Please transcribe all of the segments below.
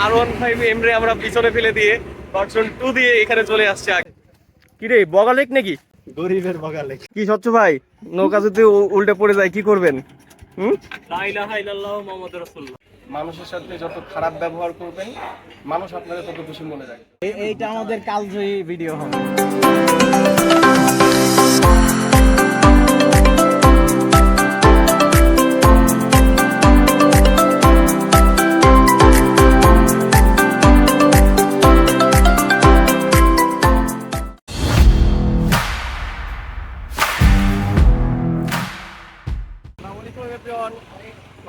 R15 এমরে আমরা পিছনে ফেলে দিয়ে ভার্সন 2 দিয়ে এখানে চলে আসছে আগে। কি রে বগালেক নাকি? গরিবের বগালে কি স্বচ্ছ ভাই, নৌকা যদি উল্টে পড়ে যায় কি করবেন? লা ইলাহা ইল্লাল্লাহু মুহাম্মাদুর রাসূলুল্লাহ। মানুষের সাথে যত খারাপ ব্যবহার করবেন, মানুষ আপনাকে তত বেশি মনে রাখবে। এইটা আমাদের কালজয়ী ভিডিও হবে।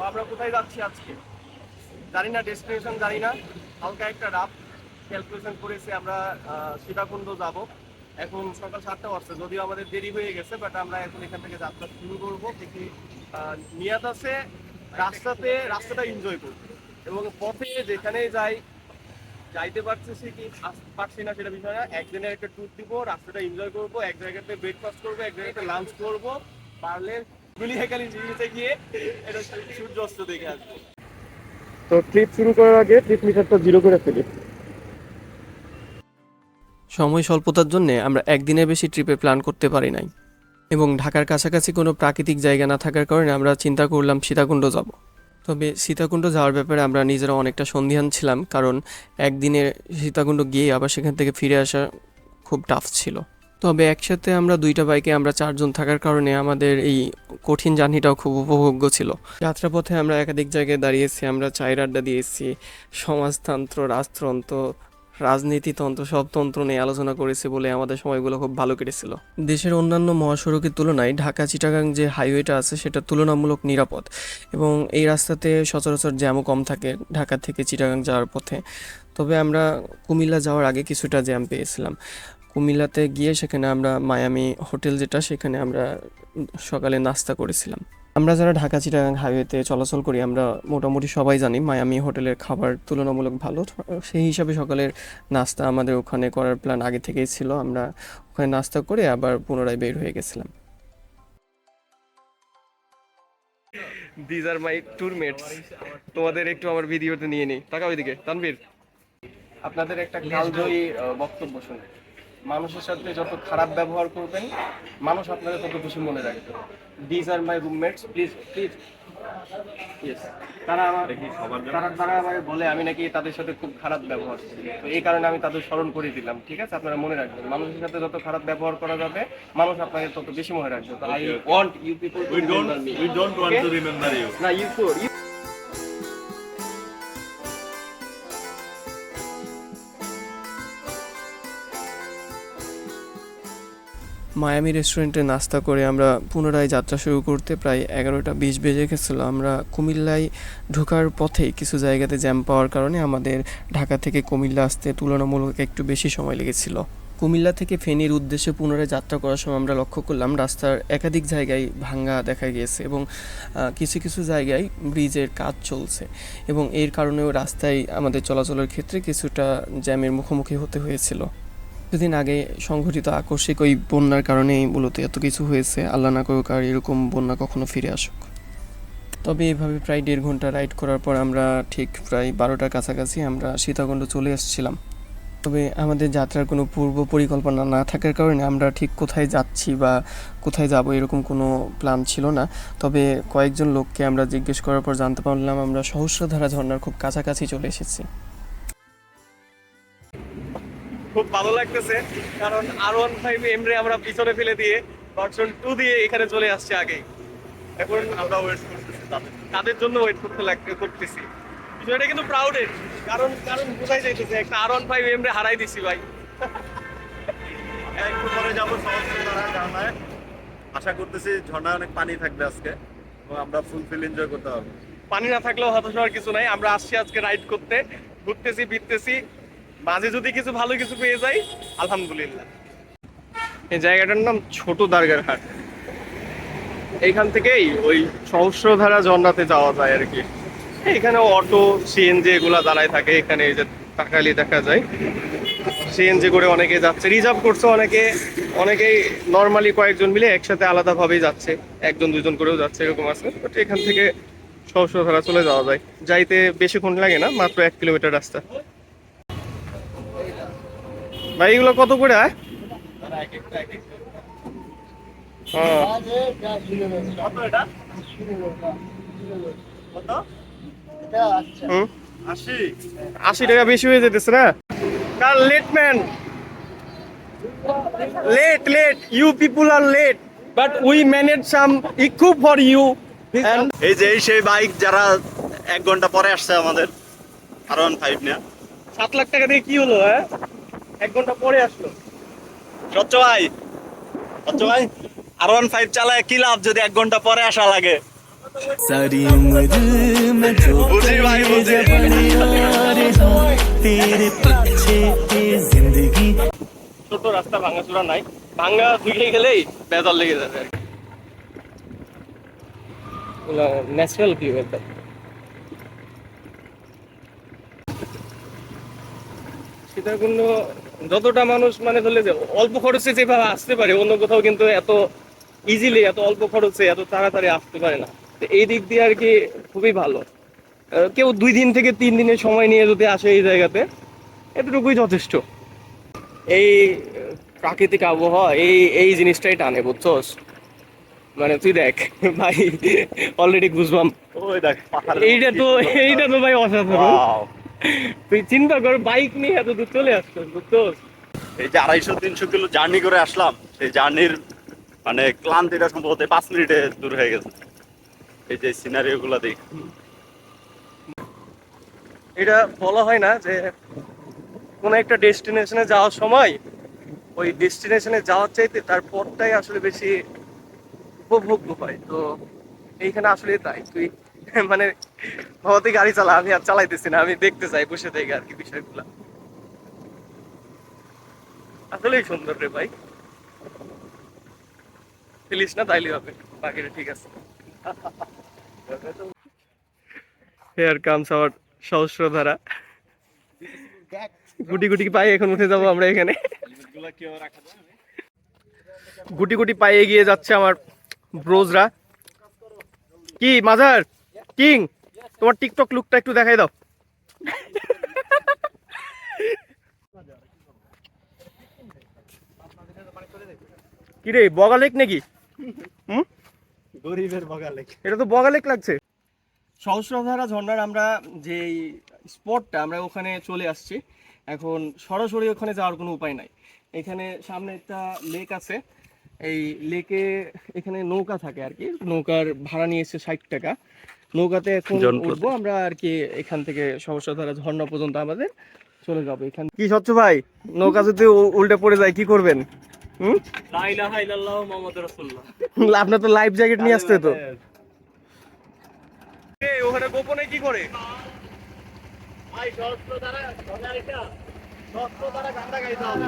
আমরা কোথায় যাচ্ছি আজকে জানি না, ডেস্টিনেশন জানি না, হালকা একটা রাফ ক্যালকুলেশন করেছি আমরা সীতাকুণ্ড যাব। এখন সকাল 7টা বাজছে, যদিও আমাদের দেরি হয়ে গেছে, বাট আমরা এখন এখান থেকে যাত্রা শুরু করবো। দেখি নিয়াত আছে রাস্তাটা এনজয় করবো, এবং পথে যেখানেই যাইতে পারতেছি কি পারছি না সেটা বিষয় না। একদিনের একটা ট্যুর দিব, রাস্তাটা এনজয় করবো, এক জায়গাতে ব্রেকফাস্ট করবো, এক জায়গাতে লাঞ্চ করবো, পারলে গুলিয়াখালী ঝিলতে গিয়ে এটা সূর্যাস্ত দেখে আসবো। তো ট্রিপ শুরু করার আগে ট্রিপ মিটারটা 0 করে ফেলি। সময় স্বল্পতার জন্য আমরা একদিনের বেশি ট্রিপে প্ল্যান করতে পারি নাই, এবং ঢাকার কাছাকাছি কোনো প্রাকৃতিক জায়গা না থাকার কারণে আমরা চিন্তা করলাম সীতাকুণ্ড যাব। তবে সীতাকুণ্ড যাওয়ার ব্যাপারে আমরা নিজেরা অনেকটা সন্দিহান ছিলাম, কারণ একদিনে সীতাকুণ্ড গিয়ে আবার সেখান থেকে ফিরে আসা খুব টাফ ছিল। তবে একসাথে আমরা 2টা বাইকে আমরা 4 জন থাকার কারণে আমাদের এই কঠিন জার্নিটাও খুব উপভোগ্য ছিল। যাত্রাপথে আমরা একাধিক জায়গায় দাঁড়িয়েছি, আমরা চায়ের আড্ডা দিয়েছি, সমাজতন্ত্র, রাজতন্ত্র, রাজনীতিতন্ত্র, সব তন্ত্র নিয়ে আলোচনা করেছি বলে আমাদের সময়গুলো খুব ভালো কেটেছিল। দেশের অন্যান্য মহাসড়কের তুলনায় ঢাকা চিটাগাং যে হাইওয়েটা আছে সেটা তুলনামূলক নিরাপদ, এবং এই রাস্তাতে সচরাচর জ্যামও কম থাকে ঢাকা থেকে চিটাগাং যাওয়ার পথে। তবে আমরা কুমিল্লা যাওয়ার আগে কিছুটা জ্যাম পেয়েছিলাম। কুমিল্লাতে গিয়ে সেখানে আমরা মায়ামি হোটেল যেটা, সেখানে আমরা সকালে নাস্তা করেছিলাম। আমরা যারা ঢাকা চিটাগাং হাইওয়েতে চলাচল করি আমরা মোটামুটি সবাই জানি মায়ামি হোটেলের খাবার তুলনামূলক ভালো। সেই হিসাবে সকালের নাস্তা আমাদের ওখানে করার প্ল্যান আগে থেকেই ছিল। আমরা ওখানে নাস্তা করে আবার পুনরায় বের হয়ে গেছিলাম। These are my tourmates. তোমাদের একটু আমার ভিডিওতে নিয়ে নিই। তাকাও এদিকে তানভীর। আপনাদের একটা কালজয়ী বক্তব্য শুনে, মানুষের সাথে যত খারাপ ব্যবহার করবেন, মানুষ আপনাকে তত বেশি মনে রাখবে। These are my roommates, please. Yes. তারা আমাকে বলে আমি নাকি তাদের সাথে খুব খারাপ ব্যবহার করি, তো এই কারণে আমি তাদের স্মরণ করে দিলাম। ঠিক আছে, আপনারা মনে রাখবেন, মানুষের সাথে যত খারাপ ব্যবহার করা যাবে মানুষ আপনাকে তত বেশি মনে রাখবে। তো I want you people to remember me. We don't want to remember you. না, you should. মায়ামি রেস্টুরেন্টে নাস্তা করে আমরা পুনরায় যাত্রা শুরু করতে প্রায় 11টা 20 বেজে গেছিলো। আমরা কুমিল্লায় ঢোকার পথে কিছু জায়গাতে জ্যাম পাওয়ার কারণে আমাদের ঢাকা থেকে কুমিল্লা আসতে তুলনামূলক একটু বেশি সময় লেগেছিল। কুমিল্লা থেকে ফেনীর উদ্দেশ্যে পুনরায় যাত্রা করার সময় আমরা লক্ষ্য করলাম রাস্তার একাধিক জায়গায় ভাঙ্গা দেখা গিয়েছে, এবং কিছু কিছু জায়গায় ব্রিজের কাজ চলছে, এবং এর কারণেও রাস্তায় আমাদের চলাচলের ক্ষেত্রে কিছুটা জ্যামের মুখোমুখি হতে হয়েছিল। কিছুদিন আগে সংঘটিত আকস্মিক ওই বন্যার কারণেই মূলত এত কিছু হয়েছে। আল্লাহ না করুক আর এরকম বন্যা কখনো ফিরে আসুক। তবে এভাবে প্রায় 1.5 ঘন্টা রাইড করার পর আমরা ঠিক প্রায় 12টার কাছাকাছি আমরা সীতাকুণ্ড চলে এসেছিলাম। তবে আমাদের যাত্রার কোনো পূর্ব পরিকল্পনা না থাকার কারণে আমরা ঠিক কোথায় যাচ্ছি বা কোথায় যাব এরকম কোনো প্ল্যান ছিল না। তবে কয়েকজন লোককে আমরা জিজ্ঞেস করার পর জানতে পারলাম আমরা সহস্রধারা ঝর্ণার খুব কাছাকাছি চলে এসেছি। খুব ভালো লাগতেছে, কারণ R15 এমরে আমরা পিছনে ফেলে দিয়ে ভার্সন 2 দিয়ে এখানে চলে আসছে আগে। এখন আমরা ওয়েট করতেছি, তাদের জন্য ওয়েট করতেছি। বিষয়টা কিন্তু প্রাউডেড, কারণ বোঝাই যাইতেছে একটা R15 এমরে হারাই দিছি ভাই। একটু পরে যাবো সহস্রধারা ঝর্ণায়। আশা করতেছি ঝর্ণায় অনেক পানি থাকবে আজকে, এবং আমরা ফুলফিল এনজয় করতে পারবো। পানি না থাকলেও হতাশ হওয়ার কিছু নাই, আমরা আসছি আজকে রাইড করতে, ঘুরতেছি ফিরতেছি, মাঝে যদি কিছু ভালো কিছু পেয়ে যাই আলহামদুলিল্লাহ। এই জায়গাটার নাম ছোট দারগার হাট। এইখান থেকেই ওই সহস্রধারা ঝর্ণাতে যাওয়া যায় আর কি। এখানে অটো সিএনজি এগুলা দাঁড়ায় থাকে, এখানে এই যে তাকালি দেখা যায় সিএনজি করে অনেকে যাচ্ছে, রিজার্ভ করছে অনেকেই নর্মালি কয়েকজন মিলে একসাথে আলাদাভাবেই যাচ্ছে, 1-2 জন করেও যাচ্ছে, এরকম আছে। বাট এখান থেকে সহস্রধারা চলে যাওয়া যায়, যাইতে বেশিক্ষণ লাগে না, মাত্র 1 কিলোমিটার রাস্তা। ভাই এগুলো কত করে? হ্যাঁ কত এটা? কত? হুম 80। 80 টাকা বেশি হয়ে যেতেছে না? Car late man, let you people are late, but we manage some equip for you. এই যে সেই বাইক যারা 1 ঘন্টা পরে আসছে আমাদের R15 নিয়ে। 7 লাখ টাকা দিয়ে কি হলো? হ্যাঁ 1 ঘন্টা পরে আসলো। স্বচ্ছ ভাই, স্বচ্ছ ভাই, R15 চালায় কি লাভ যদি 1 ঘন্টা পরে আসা লাগে? सारी उम्र मैं जो বুঝি ভাই, বুঝি। तेरे पीछे ये जिंदगी ছোট রাস্তা, ভাঙাচোরা নাই, ভাঙা ধুয়ে গেলেই বেজাল লেগে যাবে আর কি। ন্যাচারাল ভিউ একদম। সীতাকুণ্ড যতটা মানুষ মানে ধরলে যে অল্প খরচে যেভাবে আসতে পারে, অন্য কোথাও কিন্তু এত ইজিলি, এত অল্প খরচে এত তাড়াতাড়ি আসতে পারে না। তো এই দিক দিয়ে আর কি খুবই ভালো। কেউ 2 দিন থেকে 3 দিনের সময় নিয়ে যদি আসে এই জায়গাতে, এতটুকুই যথেষ্ট। এই প্রাকৃতিক আবহাওয়া এই এই জিনিসটাই টানে, বুঝছস? মানে তুই দেখ ভাই, অলরেডি গুজবাম। ওই দেখ পাহাড়ের এইটা তো ভাই অসাধারণ। Wow! তুই চিন্তা কর, বাইক নিয়ে এত দূর চলে আসছিস, বুঝছস? এই যে 250-300 কিলো জার্নি করে আসলাম, সেই জার্নির মানে ক্লান্তিটা সম্ভবত 5 মিনিটে দূর হয়ে গেছে। এই যে সিনারিও গুলা দেখ। এটা বলা হয় না যে কোন একটা ডেস্টিনেশনে যাওয়ার সময় ওই ডেস্টিনেশনে যাওয়ার চাইতে তার পথটাই আসলে বেশি উপভোগ্য হয়। তো এইখানে আসলে তাই। তুই মানে ভাবতে গাড়ি চালা, আমি আর চালাইতেছি না, আমি দেখতে চাই বসে থেকে আর কি বিষয়গুলা। আসলেই সুন্দর রে ভাই, ফেলিস না তাইলে হবে, বাকিটা ঠিক আছে। হেয়ার কামস আওয়ার সহস্রধারা। গুটি গুটি পায়ে এখন উঠে যাবো আমরা এখানে। গুটি গুটি পায়ে এগিয়ে যাচ্ছে আমার ব্রোজরা। কি মাজার কিং, তোমার টিকটক লুকটা একটু দেখাই দাও। কি রে, বগা লেক নাকি? গরিবের বগালে। এটা তো বগা লেক লাগছে। সহস্রধারা ঝর্ণার আমরা যে স্পটটা, আমরা ওখানে চলে আসছি। এখন সরাসরি ওখানে যাওয়ার কোনো উপায় নাই। এখানে সামনে একটা লেক আছে, এই লেকে এখানে নৌকা থাকে আর কি, নৌকার ভাড়া নিয়েছে 60 টাকা। নৌকাতে এখন উঠবো আমরা আর কি, এখান থেকে সহস্রধারা ঝর্ণা পর্যন্ত আমাদের চলে যাবো। এখান কি স্বচ্ছ ভাই, নৌকা যদি উল্টে পড়ে যায় কি করবেন? লা ইলাহা ইল্লাল্লাহু মুহাম্মাদুর রাসূলুল্লাহ। আপনার তো লাইফ জ্যাকেট নিয়ে আসতে তো। ওখানে গোপনে কি করে ভাই সহস্র দ্বারা আরেকটা সহস্র দ্বারা গানটা গাইতে হবে।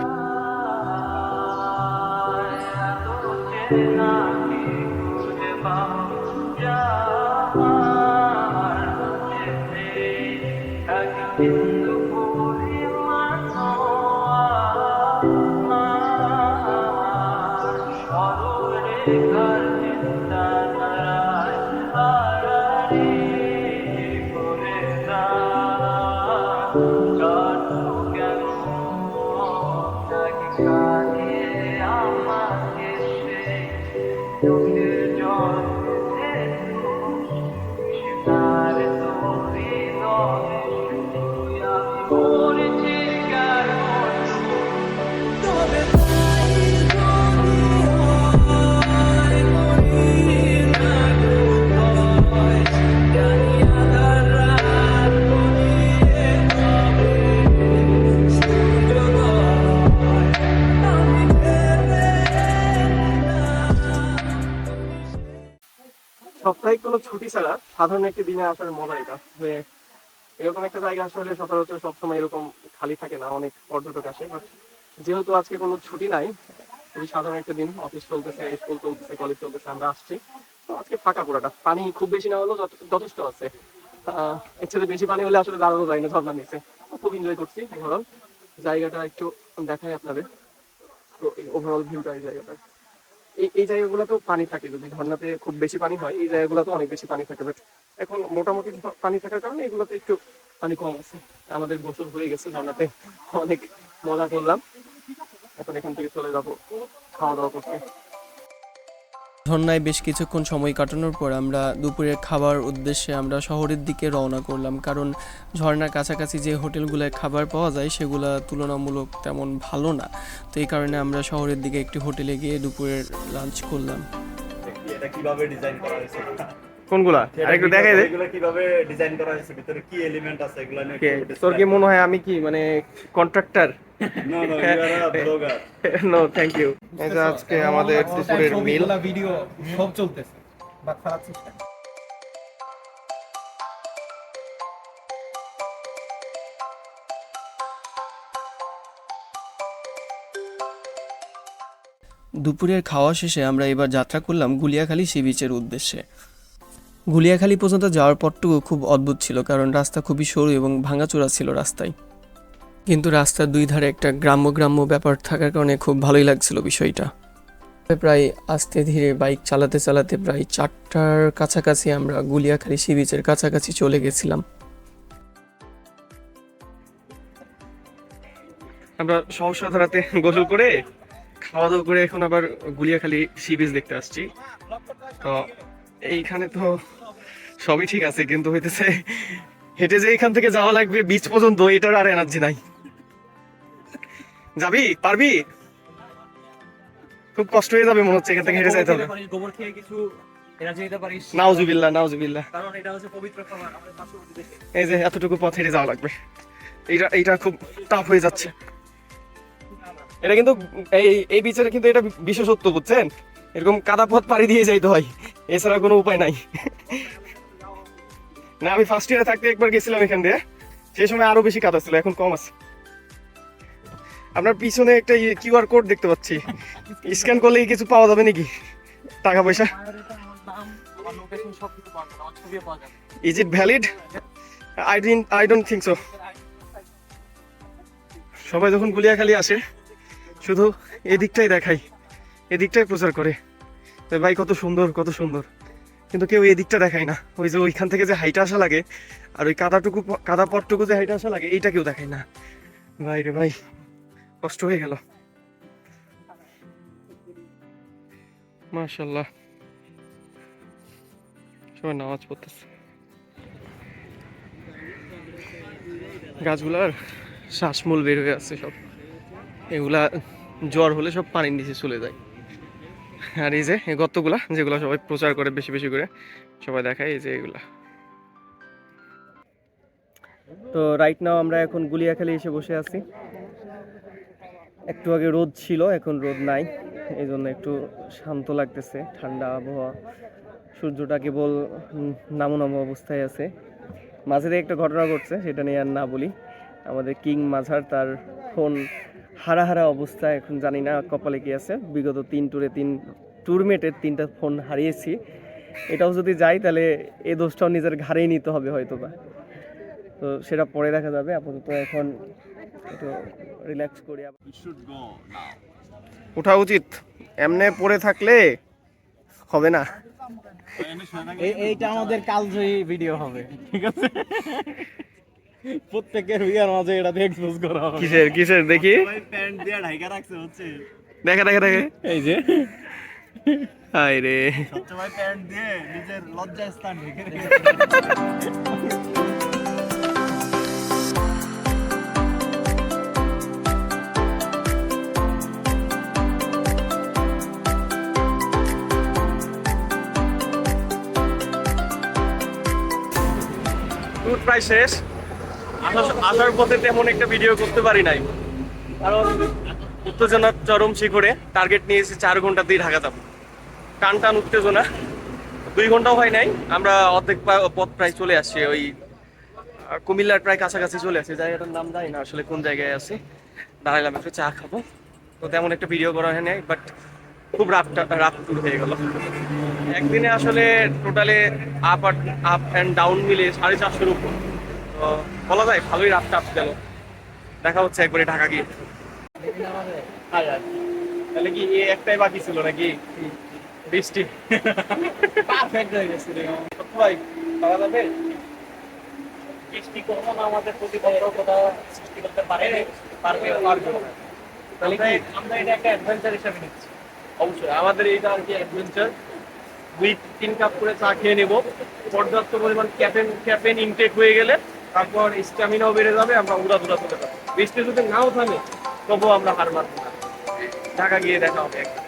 সাপ্তাহিক কোনো ছুটি ছাড়া সাধারণ একটি দিনে আসার মজা এটা। যে এরকম একটা জায়গা আসলে সচরাচর সবসময় এরকম খালি থাকে না, অনেক পর্যটক আসে। বাট যেহেতু আজকে কোনো ছুটি নাই, খুবই সাধারণ একটা দিন, অফিস চলতেছে, স্কুল চলতেছে, কলেজ চলতেছে, আমরা আসছি। তো আজকে ফাঁকা পুরোটা, পানি খুব বেশি না হলেও যথেষ্ট আছে। এর সাথে বেশি পানি হলে আসলে দাঁড়ানো যায় না ঝর্ণার নিচে। খুব এনজয় করছি। ওভারঅল জায়গাটা একটু দেখাই আপনাদের। তো ওভারঅল ভিউটা এই জায়গাটা, এই জায়গাগুলোতেও পানি থাকে। যদি ঝর্ণাতে খুব বেশি পানি হয়, এই জায়গাগুলোতে অনেক বেশি পানি থাকে। বাট এখন মোটামুটি পানি থাকার কারণে এগুলোতে একটু পানি কম আছে। আমাদের গোসল হয়ে গেছে ঝর্ণাতে, অনেক মজা করলাম। এখন এখান থেকে চলে যাবো খাওয়া দাওয়া করতে। ঝর্ণায় বেশ কিছুক্ষণ সময় কাটানোর পর আমরা দুপুরের খাবার উদ্দেশ্যে আমরা শহরের দিকে রওনা করলাম, কারণ ঝর্ণার কাছাকাছি যে হোটেলগুলোয় খাবার পাওয়া যায় সেগুলো তুলনামূলক তেমন ভালো না। তো এই কারণে আমরা শহরের দিকে একটি হোটেলে গিয়ে দুপুরের লাঞ্চ করলাম। এটা কিভাবে ডিজাইন করা হয়েছে, কোনগুলা আরেকটু দেখাই দে। এগুলো কিভাবে ডিজাইন করা হয়েছে, ভিতরে কি এলিমেন্ট আছে এগুলো নিয়ে কে, তোর কি মনে হয় আমি কি মানে কন্ট্রাক্টর? না না you are a blogger. No thank you. এই যে আজকে আমাদের দুপুরের মিল। ভিডিও সব চলতেছে বাট খারাপ সিস্টেম। দুপুরের খাওয়া শেষে আমরা এবার যাত্রা করলাম গুলিয়াখালী সি বিচের উদ্দেশ্যে। গুলিয়াখালী পর্যন্ত যাওয়ার পথটুকু খুব অদ্ভুত ছিল, কারণ রাস্তা খুবই সরু এবং ভাঙাচোরা ছিল রাস্তায়, কিন্তু রাস্তার দুই ধারে একটা গ্রাম্য গ্রাম্য ব্যাপার থাকার কারণে খুব ভালোই লাগছিল বিষয়টা। প্রায় আস্তে ধীরে বাইক চালাতে চালাতে প্রায় 4টার কাছাকাছি আমরা গুলিয়াখালী সি বিচের কাছাকাছি চলে গেছিলাম। আমরা সহসা ধারাতে গোসল করে খাওয়া দাওয়া করে এখন আবার গুলিয়াখালী সি বিচ দেখতে আসছি। তো এইখানে তো সবই ঠিক আছে, কিন্তু হইতেছে হেঁটে যে এখান থেকে যাওয়া লাগবে বিচ পর্যন্ত, এটার আর এনার্জি নাই। যাবি? পারবি? খুব কষ্ট হয়ে যাবে মনে হচ্ছে এখান থেকে হেঁটে যাইতে হবে। গোবর খেয়ে কিছু এনার্জি নিতে পারিস, নাউজুবিল্লাহ নাউজুবিল্লাহ। কারণ এটা হচ্ছে পবিত্র খাবার আমাদের পার্শ্ববর্তী দেশে। এই যে এতটুকু পথ হেঁটে যাওয়া লাগবে, এইটা খুব টাফ হয়ে যাচ্ছে। এটা কিন্তু এই বিচের কিন্তু এটা বিশেষত্ব, বুঝছেন? এরকম কাদা পথ পাড়ি দিয়ে যাইতে হয়, এছাড়া কোনো উপায় নাই। না, আমি ফার্স্ট ইয়ারে থাকতে একবার গেছিলাম এখান দিয়ে, সেই সময় আরো বেশি কাদা ছিল, এখন কম আছে। আপনার পিছনে একটা কিউআর কোড দেখতে পাচ্ছি, স্ক্যান করলে কিছু পাওয়া যাবে নাকি? টাকা পয়সা? Is it valid? I don't think so. সবাই যখন গুলিয়াখালী আসে শুধু এদিকটাই দেখাই, এদিকটাই প্রচার করে ভাই কত সুন্দর কত সুন্দর, কিন্তু কেউ এদিকটা দেখায় না। ওই যে ওইখান থেকে যে হাইটা আসা লাগে আর ওই কাদা পথটুকু যে হাইটা আসা লাগে, এইটা কেউ দেখায় না। ভাই রে ভাই, কষ্ট হয়ে গেল। মাশাআল্লাহ, সবাই নামাজ পড়তেছে। গাছগুলার শ্বাসমূল বের হয়ে আসছে সব, এগুলা জ্বর হলে সব পানির নিচে চলে যায়। আর এই যে এই গর্তগুলা যেগুলো সবাই প্রচার করে বেশি বেশি করে সবাই দেখায়, এই যে এগুলা। তো রাইট নাও আমরা এখন গুলিয়াখালী এসে বসে আছি। একটু আগে রোদ ছিল, এখন রোদ নাই, এই জন্য একটু শান্ত লাগতেছে, ঠান্ডা আবহাওয়া। সূর্যটা কেবল নামো নামো অবস্থায় আছে। মাঝে দিয়ে একটা ঘটনা ঘটছে, সেটা নিয়ে আর না বলি। আমাদের কিং মাঝার তার ফোন হারা অবস্থা, এখন জানি না কপালে কি আছে। বিগত 3 ট্যুরে 3 ট্যুরমেটের 3টা ফোন হারিয়েছি। এটাও যদি যাই তাহলে এই দোষটাও নিজের ঘাড়েই নিতে হবে হয়তো বা, তো সেটা পরে দেখা যাবে। আপাতত এখন একটু রিল্যাক্স করি। ওঠা উচিত, এমনি পড়ে থাকলে হবে না। এইটা আমাদের কালজয়ী ভিডিও হবে, ঠিক আছে? প্রত্যেকের ভিডিওর মাঝে এটা এক্সপোজ করা হবে। কিসের দেখি? ভাই প্যান্ট দিয়ে ঢাকা রাখছে হচ্ছে, দেখা এই যে হাই রে, সবচেয়ে ভাই প্যান্ট দিয়ে নিজের লজ্জা স্থান ঢেকে রেখেছে। ট্যুর প্রায় শেষ। আসার পথে তেমন একটা ভিডিও করতে পারি নাই, কারণ উত্তেজনার চরম শিখরে। টার্গেট নিয়েছি 4 ঘন্টাতেই ঢাকা যাবো। টান উত্তেজনা, 2 ঘন্টাও হয় নাই, আমরা অর্ধেক পথ প্রায় চলে আসছি। ওই কুমিল্লার প্রায় কাছাকাছি চলে আসছি। জায়গাটার নাম জানি না আসলে কোন জায়গায় আছে। দাঁড়াইলাম একটু চা খাবো। তো তেমন একটা ভিডিও করা হয় নাই, বাট খুব রাফ ট্যুর হয়ে গেল। একদিনে আসলে টোটালে আপ অ্যান্ড ডাউন মিলে 450-এর উপর। তো বলা যায় ভালোই রাফ টাফ গেল। দেখা হচ্ছে একবারে ঢাকা গিয়ে। তাহলে কি একটাই বাকি ছিল নাকি? বৃষ্টি পারফেক্ট হয়ে গেছে ভাই। পাওয়া যাবে? বৃষ্টি কখনো আমাদের প্রতিবন্ধকতা সৃষ্টি করতে পারবে। তাহলে কি আমরা এটা একটা অ্যাডভেঞ্চার হিসেবে নিচ্ছি? অবশ্যই আমাদের এইটা আর কি অ্যাডভেঞ্চার। 2-3 কাপ করে চা খেয়ে নেব, পর্যাপ্ত পরিমাণ ক্যাফেন ইনটেক হয়ে গেলে তারপর স্ট্যামিনাও বেড়ে যাবে, আমরা উড়াধুরা করতে পারবো। বৃষ্টি যদি নাও থামে তবুও আমরা হার মানবো না। ঢাকা গিয়ে দেখা হবে একদিন।